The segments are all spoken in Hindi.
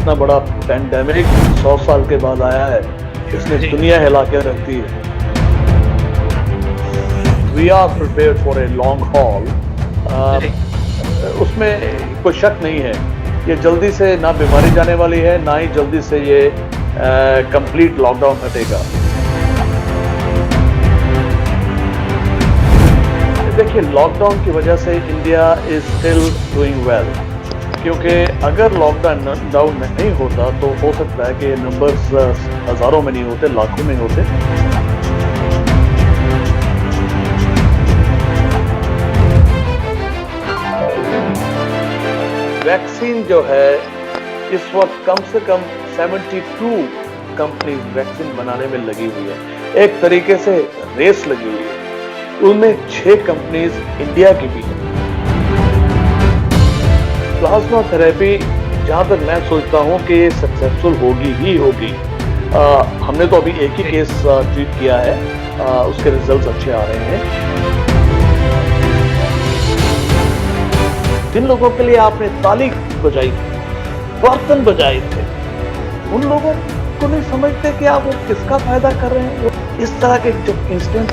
इतना बड़ा पैंडेमिक 100 साल के बाद आया है, इसने जी, दुनिया हिला के रख दी है। We are prepared for a long haul. जी, उसमें कोई शक नहीं है। ये जल्दी से ना बीमारी जाने वाली है, ना ही जल्दी से ये कंप्लीट लॉकडाउन हटेगा। देखिए, लॉकडाउन की वजह से India is still doing well, क्योंकि अगर लॉकडाउन डाउन नहीं होता तो हो सकता है कि नंबर्स हजारों में नहीं होते, लाखों में होते। वैक्सीन जो है इस वक्त कम से कम 72 कंपनी वैक्सीन बनाने में लगी हुई है। एक तरीके से रेस लगी हुई है। उनमें 6 कंपनीज इंडिया की भी है। प्लाज्मा थेरेपी, जहां तक मैं सोचता हूं कि ये सक्सेसफुल होगी ही होगी। हमने तो अभी एक ही केस ट्रीट किया है, उसके रिजल्ट्स अच्छे आ रहे हैं। जिन लोगों के लिए आपने ताली बजाई थी, बर्तन बजाए थे, उन लोगों को नहीं समझते कि आप वो किसका फायदा कर रहे हैं। वो इस तरह के जो इंसिडेंट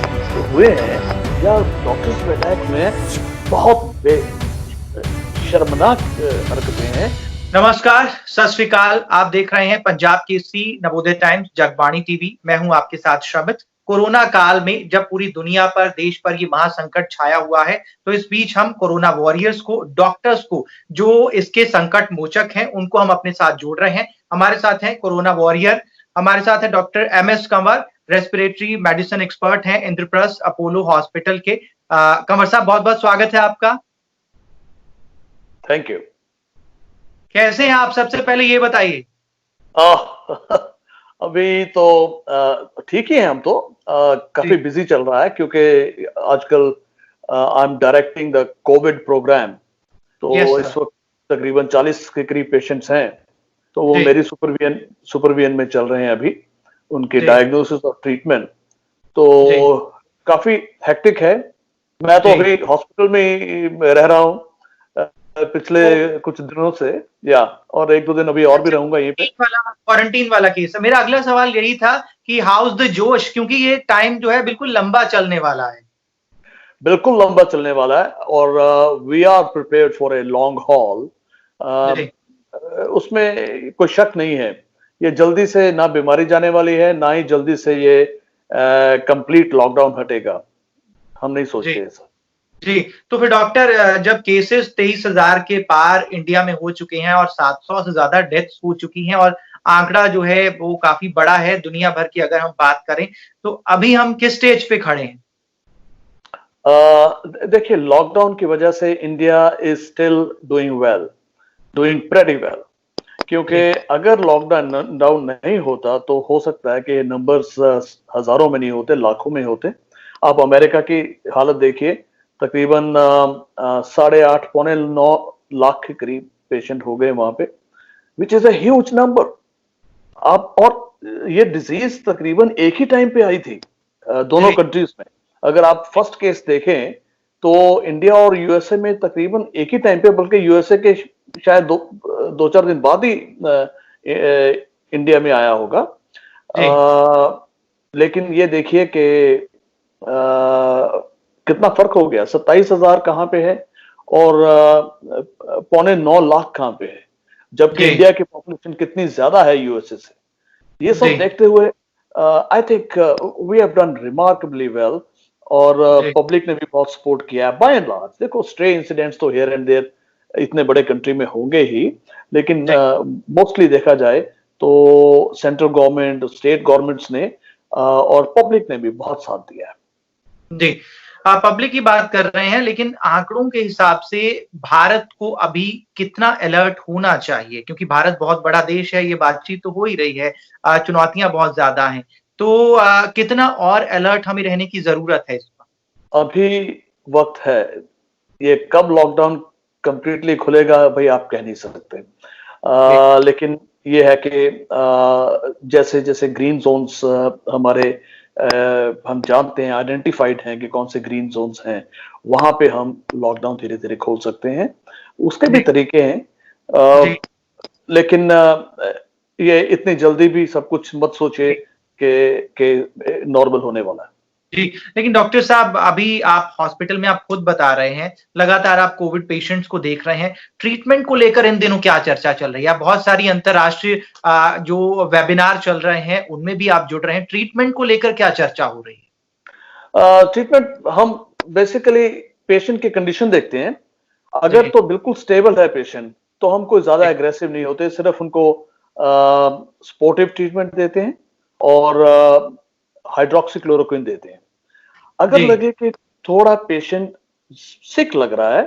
हुए हैं या डॉक्टर्स के अटैक में बहुत शर्मनाक हरकतें हैं। नमस्कार, सत श्री अकाल। आप देख रहे हैं पंजाब केसरी, नवोदय टाइम्स, जगबाणी टीवी। मैं हूं आपके साथ श्रमित। कोरोना काल में जब पूरी दुनिया पर, देश पर ये महासंकट छाया हुआ है, तो इस बीच हम कोरोना वॉरियर्स को, डॉक्टर्स को, जो इसके संकट मोचक हैं, उनको हम अपने साथ जोड़ रहे हैं। हमारे साथ हैं कोरोना वॉरियर, हमारे साथ है doctor MS Kanwar, respiratory medicine expert हैं, इंद्रप्रस्थ अपोलो हॉस्पिटल के। कंवर साहब, बहुत बहुत स्वागत है आपका। Thank you. कैसे हैं आप, सबसे पहले ये बताइए। अभी तो ठीक ही है। हम तो काफी जी, बिजी चल रहा है, क्योंकि आजकल I am directing the covid program. Yes तो सर। इस वक्त तकरीबन 40 के करीब पेशेंट्स हैं। तो वो जी, मेरी सुपरविजन में चल रहे हैं अभी, उनकी जी, डायग्नोसिस और ट्रीटमेंट। तो जी, काफी हेक्टिक है। मैं तो जी। अभी हॉस्पिटल में ही रह रहा हूँ पिछले तो कुछ दिनों से। या और 1-2 दिन अभी और भी अच्छा, रहूंगा यहीं पे। क्वारंटीन वाला केस है। मेरा अगला सवाल यही था कि हाउस द जोश, क्योंकि ये टाइम जो है बिल्कुल लंबा चलने वाला है। बिल्कुल लंबा चलने वाला है, और we are prepared for a long haul. जी, उसमें कोई शक नहीं है। ये जल्दी से ना बीमारी जाने वाली है, ना ही जल्दी से ये कंप्लीट लॉकडाउन हटेगा। हम नहीं जी, सोचते ऐसा। जी। तो फिर डॉक्टर, जब केसेस 23,000 के पार इंडिया में हो चुके हैं और 700 से ज्यादा डेथ्स हो चुकी हैं, और आंकड़ा जो है वो काफी बड़ा है दुनिया भर की अगर हम बात करें, तो अभी हम किस स्टेज पे खड़े हैं? देखिए, लॉकडाउन की वजह से India is still doing well, doing pretty well. क्योंकि जी, अगर लॉकडाउन डाउन नहीं होता तो हो सकता है कि नंबर्स हजारों में नहीं होते, लाखों में होते। आप अमेरिका की हालत देखिए। तकरीबन 8.5 पौने 9 लाख के करीब पेशेंट हो गए वहां पे, which is a huge number. आप और ये डिजीज तकरीबन एक ही टाइम पे आई थी दोनों जी, कंट्रीज में। अगर आप फर्स्ट केस देखें तो इंडिया और यूएसए में तकरीबन एक ही टाइम पे, बल्कि यूएसए के शायद 2-4 दिन बाद ही इंडिया में आया होगा। जी, लेकिन ये देखिए कि कितना फर्क हो गया। 27,000 कहाँ पे है और पौने 9 लाख कहाँ पे है, जबकि जी, इंडिया की पॉपुलेशन कितनी ज्यादा है यूएसए से। ये जी, सब देखते हुए I think we have done remarkably well. और जी। पब्लिक ने भी बहुत सपोर्ट किया है बाय एंड लार्ज। देखो, स्ट्रे इंसिडेंट्स तो हियर एंड देयर इतने बड़े कंट्री में होंगे ही, लेकिन जी, मोस्टली देखा जाए तो सेंट्रल गवर्नमेंट, स्टेट गवर्नमेंट्स ने और पब्लिक ने भी बहुत साथ दिया है। जी। पब्लिक की बात कर रहे हैं, लेकिन आंकड़ों के हिसाब से भारत को अभी कितना अलर्ट होना चाहिए? क्योंकि भारत बहुत बड़ा देश है, ये बातचीत तो हो ही रही है। चुनौतियाँ बहुत ज़्यादा हैं। तो कितना और अलर्ट हमें रहने की ज़रूरत है इस पर? अभी वक्त है। ये कब लॉकडाउन कंप्लीटली खुलेगा भाई आप कह नहीं सकते। जी, लेकिन ये है कि जैसे जैसे ग्रीन जोन्स हमारे हम जानते हैं, आइडेंटिफाइड हैं कि कौन से ग्रीन जोन्स हैं, वहां पे हम लॉकडाउन धीरे धीरे खोल सकते हैं। उसके भी जी, तरीके हैं। जी, लेकिन ये इतनी जल्दी भी सब कुछ मत सोचे कि नॉर्मल होने वाला है। जी, लेकिन डॉक्टर साहब अभी आप हॉस्पिटल में आप खुद बता रहे हैं, लगातार आप कोविड पेशेंट्स को देख रहे हैं। ट्रीटमेंट को लेकर इन दिनों क्या चर्चा चल रही है? बहुत सारी अंतर्राष्ट्रीय जो वेबिनार चल रहे हैं, उनमें भी आप जुड़ रहे हैं। ट्रीटमेंट को लेकर क्या चर्चा हो रही है? ट्रीटमेंट हम बेसिकली पेशेंट की कंडीशन देखते हैं। अगर जी, तो बिल्कुल स्टेबल है पेशेंट, तो हम कोई ज्यादा जी, एग्रेसिव नहीं होते, सिर्फ उनको सपोर्टिव ट्रीटमेंट देते हैं और हाइड्रोक्सीक्लोरोक्विन देते हैं। अगर जी, लगे कि थोड़ा पेशेंट सिक लग रहा है,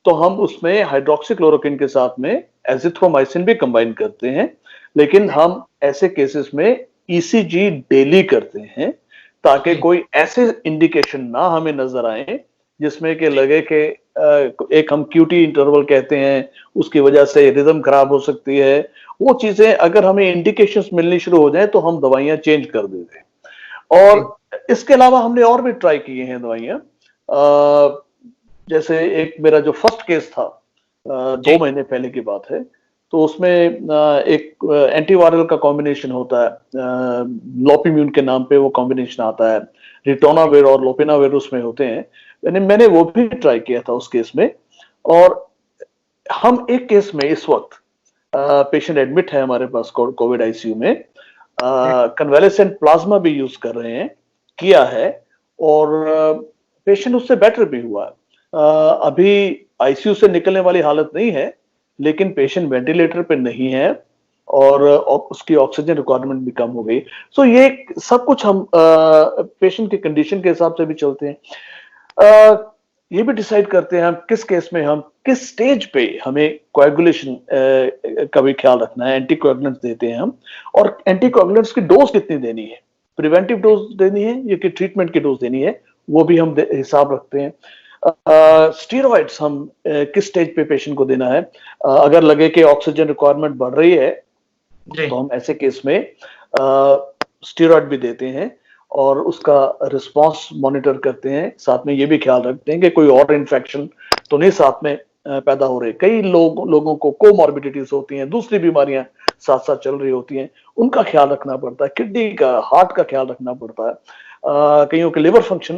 तो हम उसमें हाइड्रोक्सीक्लोरोक्विन के साथ में एजिथ्रोमाइसिन भी कंबाइन करते हैं। लेकिन हम ऐसे केसेस में ईसीजी डेली करते हैं, ताकि जी, कोई ऐसे इंडिकेशन ना हमें नजर आए जिसमें कि लगे कि एक हम क्यूटी इंटरवल कहते हैं, उसकी वजह से रिदम खराब हो सकती है। वो चीजें अगर हमें इंडिकेशंस मिलनी शुरू हो जाए, तो हम दवाइयां चेंज कर देते हैं। जी, और इसके अलावा हमने और भी ट्राई किए हैं दवाइयां। जैसे एक मेरा जो फर्स्ट केस था, 2 महीने पहले की बात है, तो उसमें एक एंटीवायरल का कॉम्बिनेशन होता है, लोपिम्यून के नाम पे वो कॉम्बिनेशन आता है, रिटोनाविर और लोपिनाविर उसमें होते हैं। मैंने वो भी ट्राई किया था उस केस में। और हम एक केस में इस वक्त पेशेंट एडमिट है हमारे पास कोविड आईसीयू में, जी, कन्वेलेसेंट प्लाज्मा भी यूज कर रहे हैं, किया है, और पेशेंट उससे बेटर भी हुआ है। अभी आईसीयू से निकलने वाली हालत नहीं है, लेकिन पेशेंट वेंटिलेटर पे नहीं है, और उसकी ऑक्सीजन रिक्वायरमेंट भी कम हो गई। सो ये सब कुछ हम पेशेंट की कंडीशन के हिसाब से भी चलते हैं। ये भी डिसाइड करते हैं हम किस केस में, हम किस स्टेज पे हमें कोएगुलेशन का भी ख्याल रखना है। एंटीकोएगुलेंट्स देते हैं हम, और एंटीकोएगुलेंट्स की डोज कितनी देनी है, प्रिवेंटिव डोज देनी है या कि ट्रीटमेंट की डोज देनी है, वो भी हम हिसाब रखते हैं। स्टीरॉइड्स हम किस स्टेज पे पेशेंट को देना है। अगर लगे कि ऑक्सीजन रिक्वायरमेंट बढ़ रही है, जी, तो हम ऐसे केस में स्टीरॉइड भी देते हैं, और उसका रिस्पांस मॉनिटर करते हैं। साथ में ये भी ख्याल रखते हैं कि कोई और इन्फेक्शन तो नहीं साथ में पैदा हो रही। कई लोगों को कोमॉर्बिडिटीज होती हैं, दूसरी बीमारियां साथ साथ चल रही होती हैं, उनका ख्याल रखना पड़ता है। किडनी का, हार्ट का ख्याल रखना पड़ता है। कईयों के लिवर फंक्शन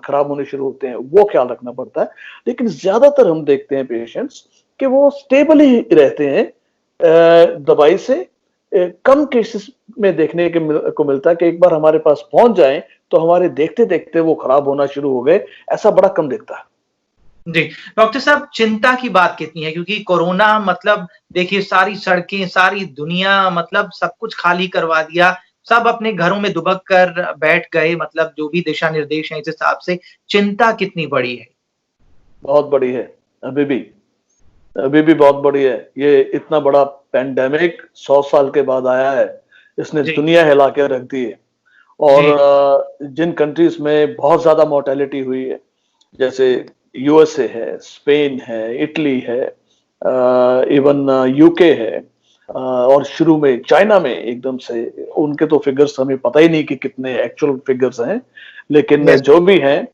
खराब होने शुरू होते हैं, वो ख्याल रखना पड़ता है। लेकिन ज्यादातर हम देखते हैं पेशेंट्स कि वो स्टेबल ही रहते हैं दवाई से। कम केसेस में देखने को मिलता है कि एक बार हमारे पास पहुंच जाएं, तो हमारे देखते देखते वो खराब होना शुरू हो गए। ऐसा बड़ा कम दिखता है। जी। डॉक्टर साहब चिंता की बात कितनी है? क्योंकि कोरोना मतलब देखिए सारी सड़कें, सारी दुनिया मतलब सब कुछ खाली करवा दिया। सब अपने घरों में दुबक कर बैठ गए मतलब जो भी दिशा निर्देश हैं इस हिसाब से चिंता कितनी बड़ी है? बहुत बड़ी है। अभी भी अभी भी बहुत बड़ी है। ये इतना बड़ा पैंडेमिक 100 साल के बाद आया है, इसने जी, दुनिया हिला के रख दी है। और जी, जिन कंट्रीज में बहुत ज्यादा मोर्टेलिटी हुई है, जैसे यूएसए है, स्पेन है, इटली है, इवन यूके है, और शुरू में चाइना में एकदम से, उनके तो फिगर्स हमें पता ही नहीं कि कितने एक्चुअल फिगर्स हैं, लेकिन यस, जो भी हैं,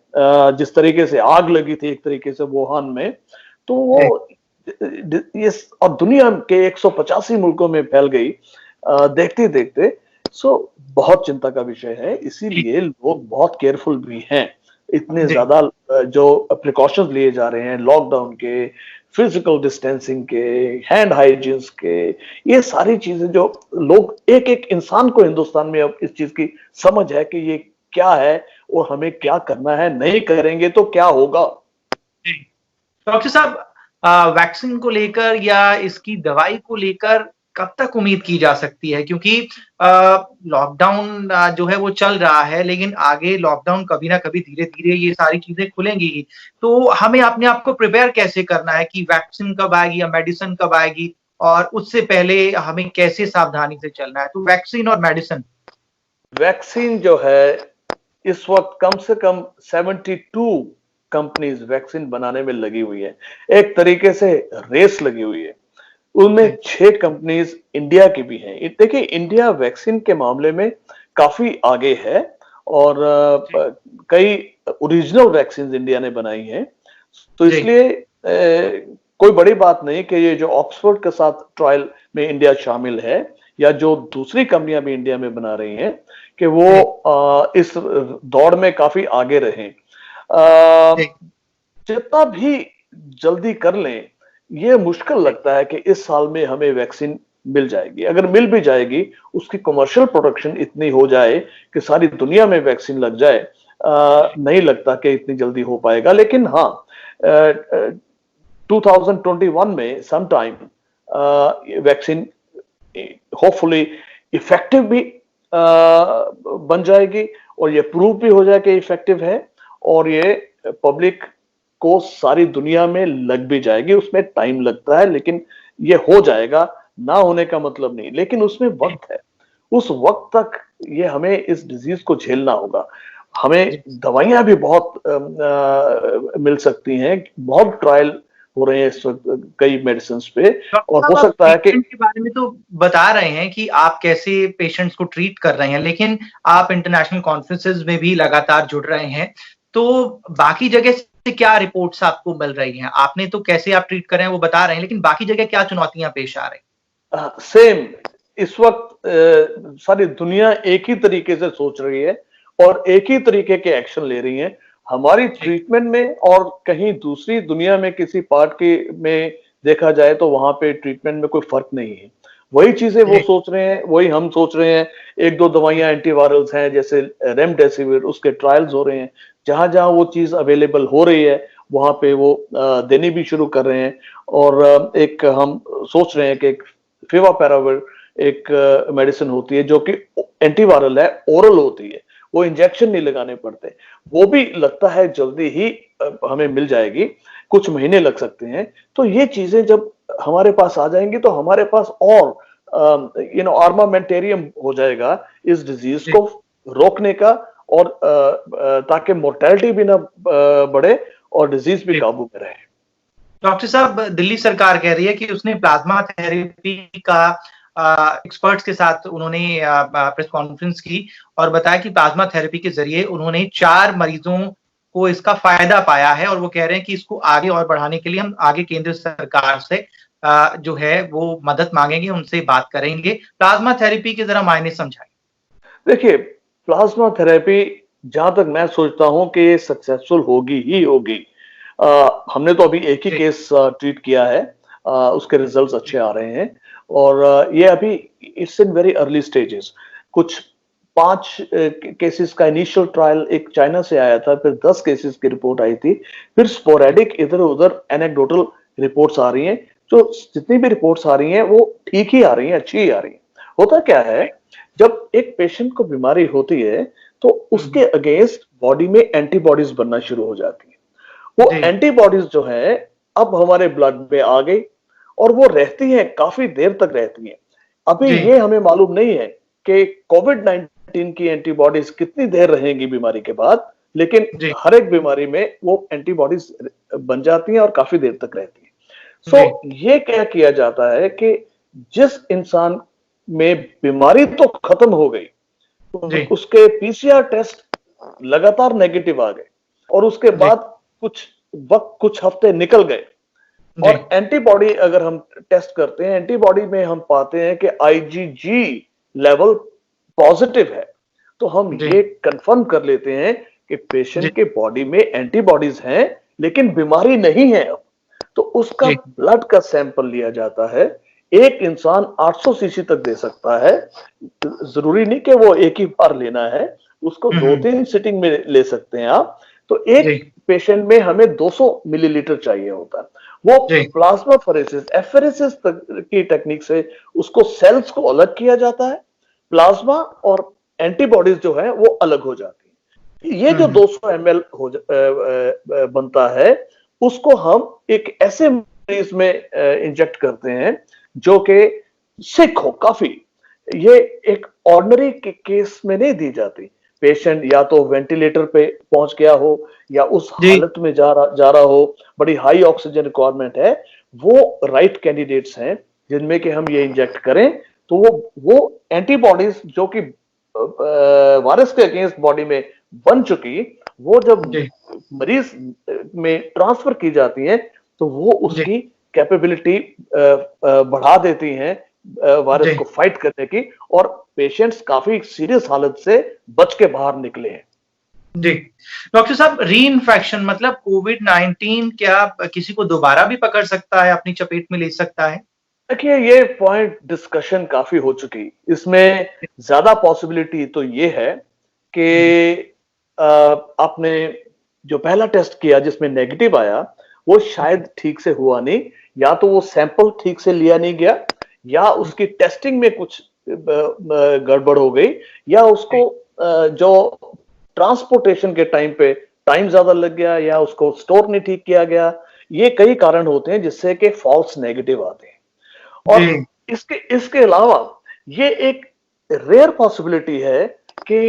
जिस तरीके से आग लगी थी एक तरीके से वुहान में, तो जी, वो ये और दुनिया के 185 मुल्कों में फैल गई देखते देखते। सो बहुत चिंता का विषय है, जी, इसीलिए लोग बहुत केयरफुल भी हैं। इतने जी, ज्यादा जो प्रिकॉशंस लिए जा रहे हैं, लॉकडाउन के, फिजिकल डिस्टेंसिंग के, हैंड हाइजीन्स के, ये सारी चीजें जो लोग, एक एक इंसान को हिंदुस्तान में अब इस चीज की समझ है कि ये क्या है और हमें क्या करना है, नहीं करेंगे तो क्या होगा। जी। डॉक्टर साहब वैक्सीन को लेकर या इसकी दवाई को लेकर कब तक उम्मीद की जा सकती है? क्योंकि अ, लॉकडाउन जो है वो चल रहा है, लेकिन आगे लॉकडाउन कभी ना कभी धीरे-धीरे ये सारी चीज़ें खुलेंगी ही। तो हमें अपने आप को प्रिपेयर कैसे करना है कि वैक्सीन कब आएगी या मेडिसिन कब आएगी? और उससे पहले हमें कैसे सावधानी से चलना है? तो वैक्सीन और मेडिसिन वैक्सीन जो है, इस वक्त कम से कम 72 कंपनीज वैक्सीन बनाने में लगी हुई है। एक तरीके से रेस लगी हुई है। उनमें जी, 6 कंपनीज इंडिया की भी हैं। देखिए, इंडिया वैक्सीन के मामले में काफी आगे है, और जी, कई ओरिजिनल वैक्सीन इंडिया ने बनाई हैं। तो जी, इसलिए कोई बड़ी बात नहीं कि ये जो ऑक्सफोर्ड के साथ ट्रायल में इंडिया शामिल है या जो दूसरी कंपनियां भी इंडिया में बना रही हैं कि वो इस दौड़ में काफी आगे रहें। जितना भी जल्दी कर लें, ये मुश्किल लगता है कि इस साल में हमें वैक्सीन मिल जाएगी। अगर मिल भी जाएगी, उसकी कमर्शियल प्रोडक्शन इतनी हो जाए कि सारी दुनिया में वैक्सीन लग जाए, नहीं लगता कि इतनी जल्दी हो पाएगा। लेकिन हाँ, 2021 में some time vaccine hopefully effective भी बन जाएगी और ये प्रूव भी हो जाए कि इफेक्टिव है और ये पब्लिक को सारी दुनिया में लग भी जाएगी। उसमें टाइम लगता है लेकिन ये हो जाएगा, ना होने का मतलब नहीं, लेकिन उसमें वक्त है। उस वक्त तक ये हमें इस डिजीज को झेलना होगा। हमें दवाइयां भी बहुत मिल सकती हैं, बहुत ट्रायल हो रहे हैं इस वक्त कई मेडिसिन पे, और हो सकता है कि के बारे में तो बता रहे हैं कि आप कैसे पेशेंट्स को ट्रीट कर रहे हैं, लेकिन आप इंटरनेशनल कॉन्फ्रेंसेस में भी लगातार जुड़ रहे हैं, तो बाकी जगह से क्या रिपोर्ट्स आपको मिल रही हैं? आपने तो कैसे आप ट्रीट कर रहे हैं वो बता रहे हैं, लेकिन बाकी जगह क्या चुनौतियां पेश आ रही? सेम इस वक्त सारी दुनिया एक ही तरीके से सोच रही है और एक ही तरीके के एक्शन ले रही है। हमारी ट्रीटमेंट में और कहीं दूसरी दुनिया में किसी पार्ट के में देखा जाए तो वहां पे ट्रीटमेंट में कोई फर्क नहीं है। वही चीजें वो सोच रहे हैं, वही हम सोच रहे हैं। एक दो दवाइयां एंटीवायरल्स हैं जैसे रेमडेसिविर, उसके ट्रायल्स हो रहे हैं। जहां जहां वो चीज अवेलेबल हो रही है वहां पे वो देनी भी शुरू कर रहे हैं। और एक हम सोच रहे हैं कि एक फेविपिराविर एक मेडिसिन होती है जो कि एंटीवायरल है, ओरल होती है, वो इंजेक्शन नहीं लगाने पड़ते। वो भी लगता है जल्दी ही हमें मिल जाएगी, कुछ महीने लग सकते हैं। तो ये चीजें जब हमारे पास आ जाएंगी तो हमारे पास और आर्मामेंटेरियम हो जाएगा इस डिजीज को रोकने का, और ताकि मोर्टेलिटी भी ना बढ़े और डिजीज भी काबू में रहे। डॉक्टर साहब, दिल्ली सरकार कह रही है कि उसने प्लाज्मा थेरेपी का एक्सपर्ट्स के साथ उन्होंने प्रेस कॉन्फ्रेंस की और बताया कि प्लाज्मा थेरेपी के जरिए उन्होंने 4 मरीजों को इसका फायदा पाया है और वो कह रहे हैं कि इसको आगे और बढ़ाने के लिए हम आगे केंद्र सरकार से जो है वो मदद मांगेंगे, उनसे बात करेंगे। प्लाज्मा थेरेपी के जरा मायने समझाइए। देखिए, प्लाज्मा थेरेपी जहां तक मैं सोचता हूं कि ये सक्सेसफुल होगी ही होगी। हमने तो अभी एक ही केस ट्रीट किया है, उसके रिजल्ट्स अच्छे आ रहे हैं और ये अभी it's in very early stages. कुछ 5 केसेस का इनिशियल ट्रायल एक चाइना से आया था, फिर 10 केसेस की रिपोर्ट आई थी, फिर स्पोरेडिक इधर उधर एनेक्डोटल रिपोर्ट्स आ रही हैं। जो जितनी भी रिपोर्ट्स आ रही हैं वो ठीक ही आ रही हैं, अच्छी ही आ रही हैं। होता क्या है, जब एक पेशेंट को बीमारी होती है तो उसके अगेंस्ट बॉडी में एंटीबॉडीज बनना शुरू हो जाती है। वो एंटीबॉडीज जो है अब हमारे ब्लड में आ गई और वो रहती हैं, काफी देर तक रहती हैं। अभी ये हमें मालूम नहीं है कि कोविड-19 की एंटीबॉडीज कितनी देर रहेंगी बीमारी के बाद, लेकिन हर एक बीमारी में वो एंटीबॉडीज बन जाती हैं और काफी देर तक रहती हैं। सो ये क्या किया जाता है कि जिस इंसान में बीमारी तो खत्म हो गई, उसके पीसीआर टेस्ट लगातार नेगेटिव आ गए और उसके बाद कुछ हफ्ते निकल गए और एंटीबॉडी अगर हम टेस्ट करते हैं, एंटीबॉडी में हम पाते हैं कि आईजीजी लेवल पॉजिटिव है, तो हम ये कंफर्म कर लेते हैं कि पेशेंट के बॉडी में एंटीबॉडीज हैं लेकिन बीमारी नहीं है। अब तो उसका ब्लड का सैंपल लिया जाता है। एक इंसान 800 सीसी तक दे सकता है, जरूरी नहीं कि वो एक ही बार लेना है, उसको 2-3 सिटिंग में ले सकते हैं आप। तो एक पेशेंट में हमें 200 मिलीलीटर चाहिए होता है। वो प्लाज्मा फेरेसिस एफेरेसिस की टेक्निक से उसको सेल्स को अलग किया जाता है, प्लाज्मा और एंटीबॉडीज जो है वो अलग हो जाती है। ये जो 200 ml बनता है उसको हम एक ऐसे मरीज में इंजेक्ट करते हैं जो कि सिक हो काफी। ये एक ऑर्डिनरी के केस में नहीं दी जाती। पेशेंट या तो वेंटिलेटर पे पहुंच गया हो या उस हालत में जा रहा हो, बड़ी हाई ऑक्सीजन रिक्वायरमेंट है, वो राइट कैंडिडेट्स हैं जिनमें कि हम ये इंजेक्ट करें तो वो एंटीबॉडीज जो कि वायरस के अगेंस्ट बॉडी में बन चुकी, वो जब मरीज में ट्रांसफर की जाती है तो वो उसकी कैपेबिलिटी बढ़ा देती हैं वायरस जी को फाइट करने की, और पेशेंट्स काफी सीरियस हालत से बच के बाहर निकले हैं। जी। डॉक्टर साहब, री इन्फेक्शन मतलब कोविड-19 क्या किसी को दोबारा भी पकड़ सकता है, अपनी चपेट में ले सकता है? देखिए, ये पॉइंट डिस्कशन काफी हो चुकी। इसमें ज्यादा पॉसिबिलिटी तो ये है जी, कि आपने जो पहला टेस्ट किया जिसमें नेगेटिव आया, वो शायद ठीक से हुआ नहीं, या तो वो सैंपल ठीक से लिया नहीं गया, या उसकी टेस्टिंग में कुछ गड़बड़ हो गई, या उसको जो ट्रांसपोर्टेशन के टाइम पे टाइम ज्यादा लग गया, या उसको स्टोर नहीं ठीक किया गया। ये कई कारण होते हैं जिससे कि फॉल्स नेगेटिव आते हैं। और जी, इसके इसके अलावा ये एक रेयर पॉसिबिलिटी है कि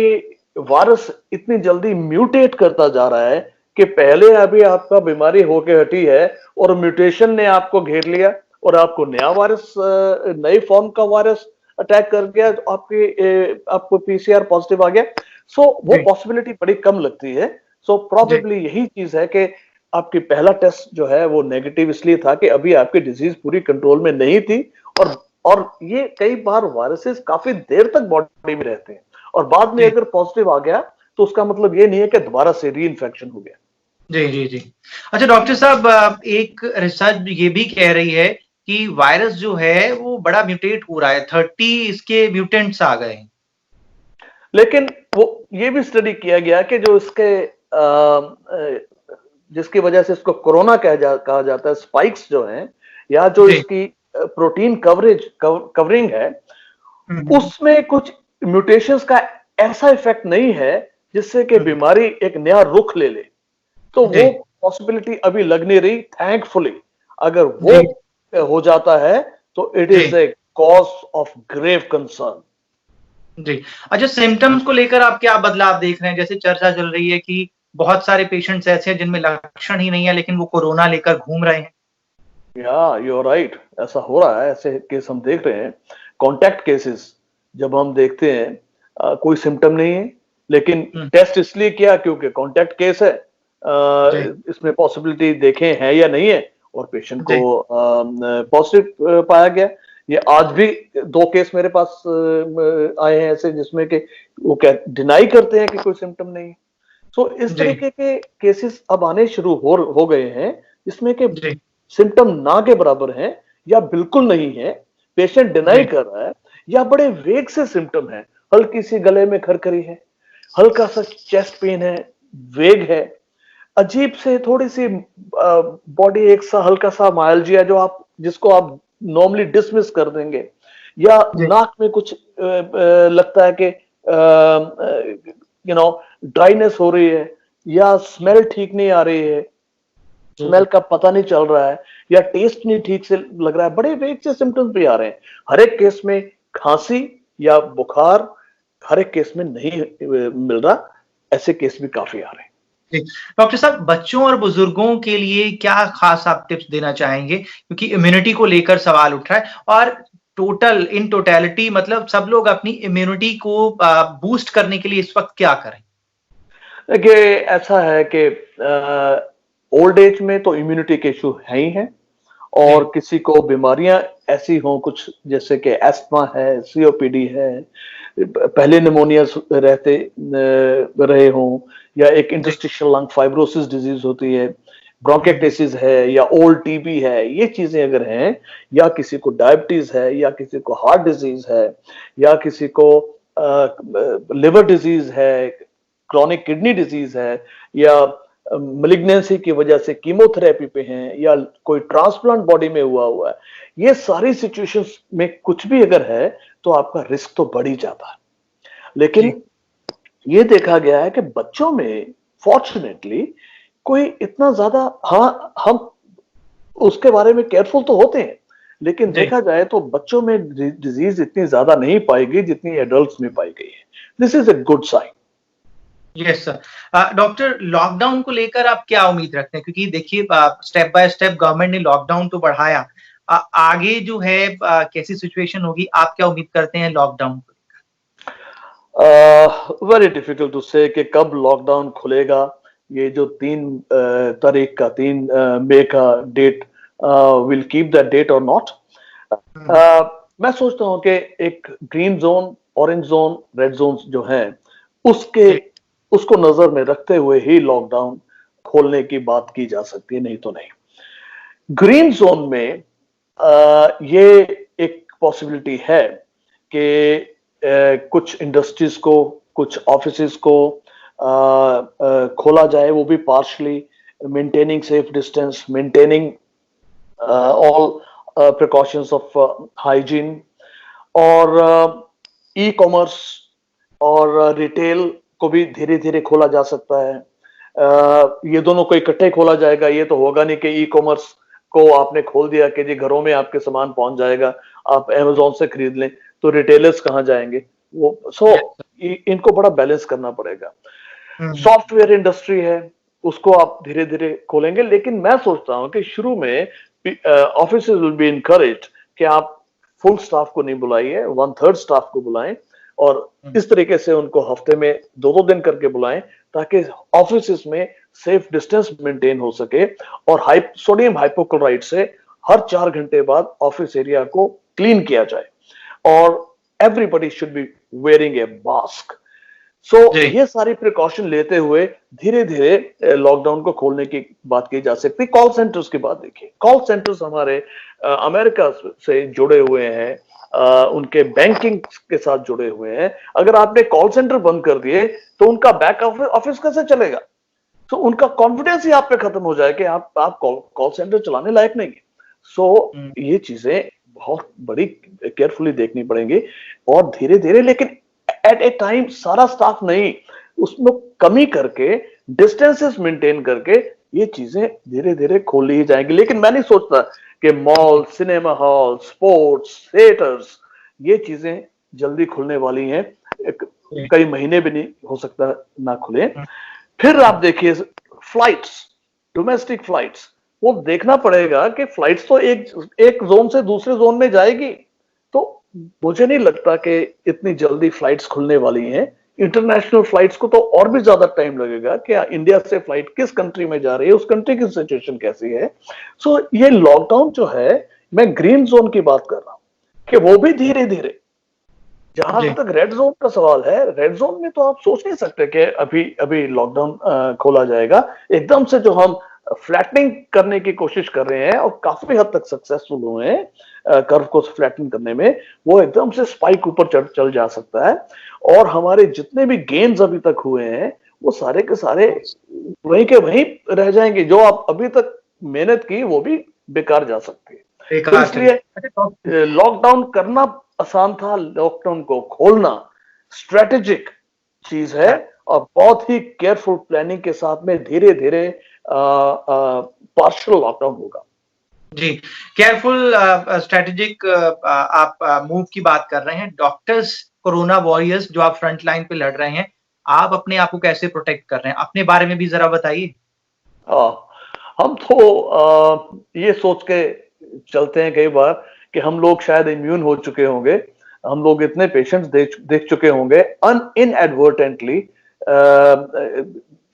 वायरस इतनी जल्दी म्यूटेट करता जा रहा है कि पहले अभी आपका बीमारी होके हटी है और म्यूटेशन ने आपको घेर लिया, और आपको नया वायरस, नई फॉर्म का वायरस अटैक कर गया, तो आपको पीसीआर पॉजिटिव आ गया। सो वो जी, पॉसिबिलिटी बड़ी कम लगती है। सो जी, प्रोबेबली यही चीज है कि आपकी पहला टेस्ट जो है वो नेगेटिव इसलिए था कि अभी आपकी डिजीज पूरी कंट्रोल में नहीं थी, और और ये कई बार वायरसेस काफी देर तक बॉडी में रहते हैं, और बाद में जी, अगर पॉजिटिव आ गया तो उसका मतलब ये नहीं है कि दोबारा से री इन्फेक्शन हो गया। जी, जी, जी। अच्छा डॉक्टर साहब, एक रिसर्च ये भी कह रही है कि वायरस जो है वो बड़ा म्यूटेट हो रहा है, 30 इसके म्यूटेंट्स आ गए हैं। लेकिन वो ये भी स्टडी किया गया कि जो इसके जिसकी वजह से इसको कोरोना कहा जाता है, स्पाइक्स जो हैं, या जो जी, इसकी प्रोटीन कवरिंग है, हुँ, हुँ। उसमें कुछ म्यूटेशंस का ऐसा इफेक्ट नहीं है जिससे कि हुँ, बीमारी एक नया रुख ले ले। तो जी, वो पॉसिबिलिटी अभी लग नहीं रही, थैंकफुली। अगर वो जी, हो जाता है तो इट जी, is a cause of grave concern. जी। अच्छा, सिम्पटम्स को लेकर आप क्या बदलाव देख रहे हैं? जैसे चर्चा चल रही है कि बहुत सारे पेशेंट्स ऐसे हैं जिनमें लक्षण ही नहीं है लेकिन वो कोरोना लेकर घूम रहे हैं। या यू आर राइट, ऐसा हो रहा है, ऐसे केस हम देख रहे हैं। कॉन्टैक्ट केसेस जब हम देखते हैं, कोई सिम्टम नहीं है, लेकिन हुँ, टेस्ट इसलिए किया क्योंकि कॉन्टैक्ट केस है, जी, इसमें पॉसिबिलिटी देखें है या नहीं है, और पेशेंट को जी, पॉजिटिव पाया गया। ये आज भी दो केस मेरे पास आए हैं ऐसे, जिसमें कि वो क्या डिनाई करते हैं कि कोई सिम्टम नहीं है। सो इस जी, तरीके के केसेस अब आने शुरू हो गए हैं, जिसमें कि जी, सिम्टम ना के बराबर हैं, या बिल्कुल नहीं है, पेशेंट डिनाई जी, कर रहा है, या बड़े वेग से सिम्टम है, हल्की सी गले में खरखरी है, हल्का सा चेस्ट पेन है, वेग है, अजीब से थोड़ी सी बॉडी एक सा हल्का सा माइल्जिया, जो आप जिसको आप नॉर्मली डिसमिस कर देंगे, या जी, नाक में कुछ लगता है कि ड्राइनेस हो रही है, या स्मेल ठीक नहीं आ रही है, स्मेल का पता नहीं चल रहा है, या टेस्ट नहीं ठीक से लग रहा है, बड़े वेग से सिम्टम्स भी आ रहे हैं। हर एक केस में खांसी या बुखार हर एक केस में नहीं मिल रहा, ऐसे केस भी काफी आ रहे हैं। जी। डॉक्टर साहब, बच्चों और बुजुर्गों के लिए क्या खास आप टिप्स देना चाहेंगे? क्योंकि इम्यूनिटी को लेकर सवाल उठ रहा है और इन टोटैलिटी मतलब सब लोग अपनी इम्यूनिटी को बूस्ट करने के लिए इस वक़्त क्या करें? देखिए, ऐसा है कि ओल्ड एज में तो इम्यूनिटी के इशू है ही हैं, जी, और किसी को बीमारियां ऐसी हों कुछ, जैसे कि एस्थमा है, सीओपीडी है, पहले निमोनिया रहे हों, या एक जी, इंटरस्टिशियल लंग फाइब्रोसिस डिजीज होती है, हुँ, ब्रोंकाइटिस है, या ओल्ड टीबी है, ये चीजें अगर हैं, या किसी को डायबिटीज है, या किसी को हार्ट डिजीज है, या किसी को लिवर डिजीज है, क्रॉनिक किडनी डिजीज है, या मलिग्नेंसी की वजह से कीमोथेरेपी पे हैं, या कोई ट्रांसप्लांट बॉडी में हुआ है, ये सारी सिचुएशंस में कुछ भी अगर है तो आपका रिस्क तो बढ़ ही जाता है। जी, लेकिन ये देखा गया है कि बच्चों में फॉर्चुनेटली कोई इतना ज्यादा, हाँ, हम उसके बारे में केयरफुल तो होते हैं, लेकिन जी, देखा जाए तो बच्चों में डिजीज इतनी ज्यादा नहीं पाई गई जितनी एडल्ट्स में पाई गई है। This is a good sign. Yes sir. Doctor, lockdown को लेकर आप क्या उम्मीद रखते हैं? क्योंकि देखिए स्टेप बाय स्टेप गवर्नमेंट ने लॉकडाउन तो बढ़ाया। आगे जो है कैसी सिचुएशन होगी, आप क्या उम्मीद करते हैं लॉकडाउन को? वेरी डिफिकल्ट टू से कि कब लॉकडाउन खुलेगा। ये जो 3 तारीख का 3 मई का date will keep that date और नॉट। मैं सोचता हूं कि एक green zone, orange zone, red zone जो है उसको नजर में रखते हुए ही लॉकडाउन खोलने की बात की जा सकती है, नहीं तो नहीं। ग्रीन जोन में ये एक पॉसिबिलिटी है कि कुछ इंडस्ट्रीज को, कुछ ऑफिसेस को खोला जाए, वो भी partially, maintaining safe distance, maintaining all precautions of hygiene. और ई कॉमर्स और रिटेल को भी धीरे धीरे खोला जा सकता है। ये दोनों को इकट्ठे खोला जाएगा, ये तो होगा नहीं कि ई कॉमर्स को आपने खोल दिया कि जी घरों में आपके सामान पहुंच जाएगा, आप अमेज़न से खरीद लें, तो रिटेलर्स कहां जाएंगे वो। इनको बड़ा बैलेंस करना पड़ेगा। सॉफ्टवेयर इंडस्ट्री है, उसको आप धीरे धीरे खोलेंगे, लेकिन मैं सोचता हूं कि शुरू में ऑफिसेज विल बी इनकरेज्ड कि आप फुल स्टाफ को नहीं बुलाइए, 1/3 स्टाफ को बुलाएं, और इस तरीके से उनको हफ्ते में 2-2 दिन करके बुलाएं, ताकि ऑफिसेज में सेफ डिस्टेंस मेंटेन हो सके। और सोडियम हाइपोक्लोराइड से हर 4 घंटे बाद ऑफिस एरिया को क्लीन किया जाए, और everybody should be wearing A mask. ये सारी प्रिकॉशन लेते हुए धीरे धीरे लॉकडाउन को खोलने की बात की जा सकती है। कॉल सेंटर्स की बात देखिए, कॉल सेंटर्स हमारे अमेरिका से जुड़े हुए हैं, उनके बैंकिंग के साथ जुड़े हुए हैं। अगर आपने कॉल सेंटर बंद कर दिए तो उनका बैक ऑफिस कैसे चलेगा? तो उनका कॉन्फिडेंस ही आप पे खत्म हो जाए कि आप कॉल सेंटर चलाने लायक नहीं है। ये चीजें बहुत बड़ी केयरफुली देखनी पड़ेंगी, और धीरे धीरे, लेकिन एट ए टाइम सारा स्टाफ नहीं, उसमें कमी करके, डिस्टेंसेस मेंटेन करके ये चीजें धीरे धीरे खोली ही जाएंगी। लेकिन मैं नहीं सोचता कि mall, cinema hall, sports, theatres, ये चीजें जल्दी खुलने वाली हैं। कई महीने भी नहीं हो सकता ना खुले। फिर आप देखिए फ्लाइट्स, डोमेस्टिक फ्लाइट्स, वो देखना पड़ेगा कि फ्लाइट्स तो एक जोन से दूसरे जोन में जाएगी, तो मुझे नहीं लगता कि इतनी जल्दी फ्लाइट्स खुलने वाली हैं। इंटरनेशनल फ्लाइट्स को तो और भी ज्यादा टाइम लगेगा कि इंडिया से फ्लाइट किस कंट्री में जा रही है, उस कंट्री की सिचुएशन कैसी है। ये लॉकडाउन जो है, मैं ग्रीन जोन की बात कर रहा हूं कि वो भी धीरे धीरे, जहां तक रेड जोन का सवाल है, रेड जोन में तो आप सोच नहीं सकते कि अभी लॉकडाउन खोला जाएगा। एकदम से जो हम फ्लैटनिंग करने की कोशिश कर रहे हैं, और काफी हद तक सक्सेसफुल हुए हैं कर्व को फ्लैटन करने में, वो एकदम से स्पाइक ऊपर चल जा सकता है, और हमारे जितने भी गेन्स अभी तक हुए हैं वो सारे के सारे वहीं के वहीं रह जाएंगे। जो आप अभी तक मेहनत की वो भी बेकार जा सकती है। तो इसलिए लॉकडाउन करना आसान था, लॉकडाउन को खोलना स्ट्रेटेजिक चीज है, और बहुत ही केयरफुल प्लानिंग के साथ में धीरे धीरे पार्शियल लॉकडाउन होगा। जी, केयरफुल स्ट्रेटेजिक आप मूव की बात कर रहे हैं। डॉक्टर्स, कोरोना वॉरियर्स जो आप फ्रंट लाइन पे लड़ रहे हैं, आप अपने आप को कैसे प्रोटेक्ट कर रहे हैं? अपने बारे में भी जरा बताइए। हम तो ये सोच के चलते हैं कई बार कि हम लोग शायद इम्यून हो चुके होंगे, हम लोग इतने पेशेंट्स देख चुके होंगे इनएडवर्टेंटली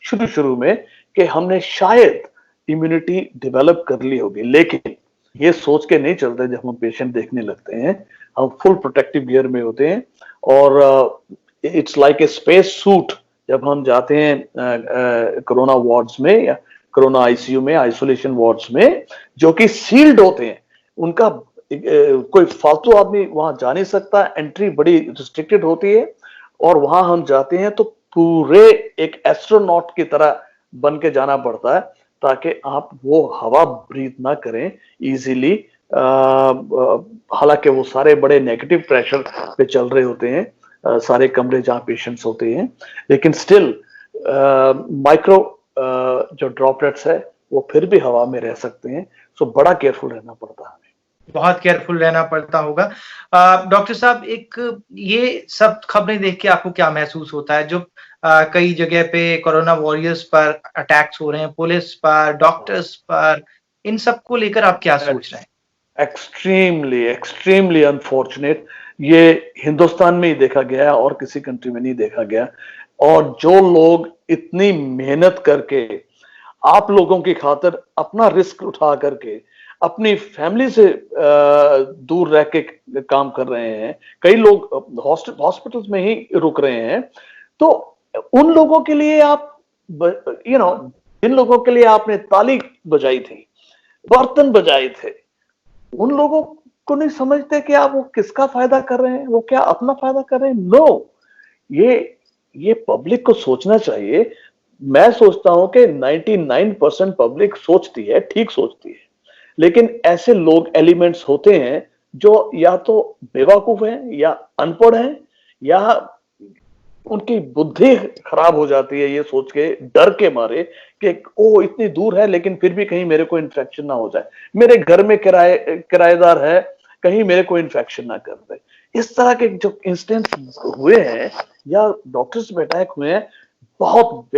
शुरू में, कि हमने शायद इम्यूनिटी डेवलप कर ली होगी। लेकिन ये सोच के नहीं चलते जब हम पेशेंट देखने लगते हैं, हम फुल प्रोटेक्टिव गियर में होते हैं, और it's like a space suit जब हम जाते हैं कोरोना वार्ड्स में या कोरोना आईसीयू में, आइसोलेशन वार्ड्स में, जो कि सील्ड होते हैं। उनका कोई फालतू आदमी वहां जा नहीं सकता, एंट्री बड़ी रिस्ट्रिक्टेड होती है, और वहां हम जाते हैं तो पूरे एक एस्ट्रोनॉट की तरह बन के जाना पड़ता है, ताकि आप वो हवा ब्रीथ ना करें इजीली। हालांकि वो सारे बड़े नेगेटिव प्रेशर पे चल रहे होते हैं, सारे कमरे जहां पेशेंट्स होते हैं, लेकिन स्टिल माइक्रो जो ड्रॉपलेट्स है वो फिर भी हवा में रह सकते हैं। सो बड़ा केयरफुल रहना पड़ता है, हमें बहुत केयरफुल रहना पड़ता होगा। डॉक्टर साहब, एक ये सब खबरें देख के आपको क्या महसूस होता है, जो कई जगह पे कोरोना वॉरियर्स पर अटैक्स हो रहे हैं, पुलिस पर, डॉक्टर्स पर, इन सब को लेकर आप क्या सोच रहे हैं? Extremely unfortunate. ये हिंदुस्तान में ही देखा गया और किसी कंट्री में नहीं देखा गया। और जो लोग इतनी मेहनत करके, आप लोगों की खातिर अपना रिस्क उठा करके अपनी फैमिली से दूर रह के काम कर रहे हैं, कई लोग हॉस्पिटल्स में ही रुक रहे हैं। तो उन लोगों के लिए आप जिन लोगों के लिए आपने ताली बजाई थी, बर्तन बजाए थे, उन लोगों को नहीं समझते कि आप वो किसका फायदा कर रहे हैं, वो क्या अपना फायदा कर रहे हैं? नो, ये पब्लिक को सोचना चाहिए। मैं सोचता हूं कि 99% पब्लिक सोचती है, ठीक सोचती है, लेकिन ऐसे लोग एलिमेंट्स होते हैं जो या तो बेवकूफ हैं या अनपढ़ हैं या उनकी बुद्धि खराब हो जाती है ये सोच के, डर के मारे कि ओ इतनी दूर है लेकिन फिर भी कहीं मेरे को इन्फेक्शन ना हो जाए, मेरे घर में किराएदार है, कहीं मेरे को इन्फेक्शन ना कर दे। इस तरह के जो इंसिडेंट्स हुए हैं या डॉक्टर्स पे अटैक हुए हैं, बहुत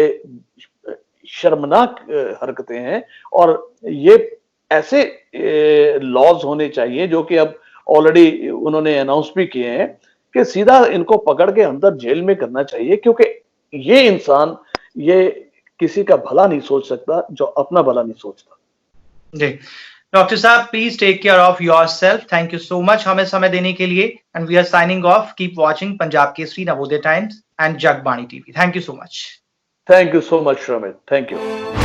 शर्मनाक हरकतें हैं। और ये ऐसे लॉज होने चाहिए जो कि अब ऑलरेडी उन्होंने अनाउंस भी किए हैं कि सीधा इनको पकड़ के अंदर जेल में करना चाहिए, क्योंकि ये इंसान ये किसी का भला नहीं सोच सकता जो अपना भला नहीं सोचता। जी डॉक्टर साहब, please take care of yourself. Thank you so much हमें समय देने के लिए, and we are signing off. Keep watching Punjab Kesari, Navodaya Times and Jagbani TV. Thank you so much. Thank you so much, Shramit. Thank you.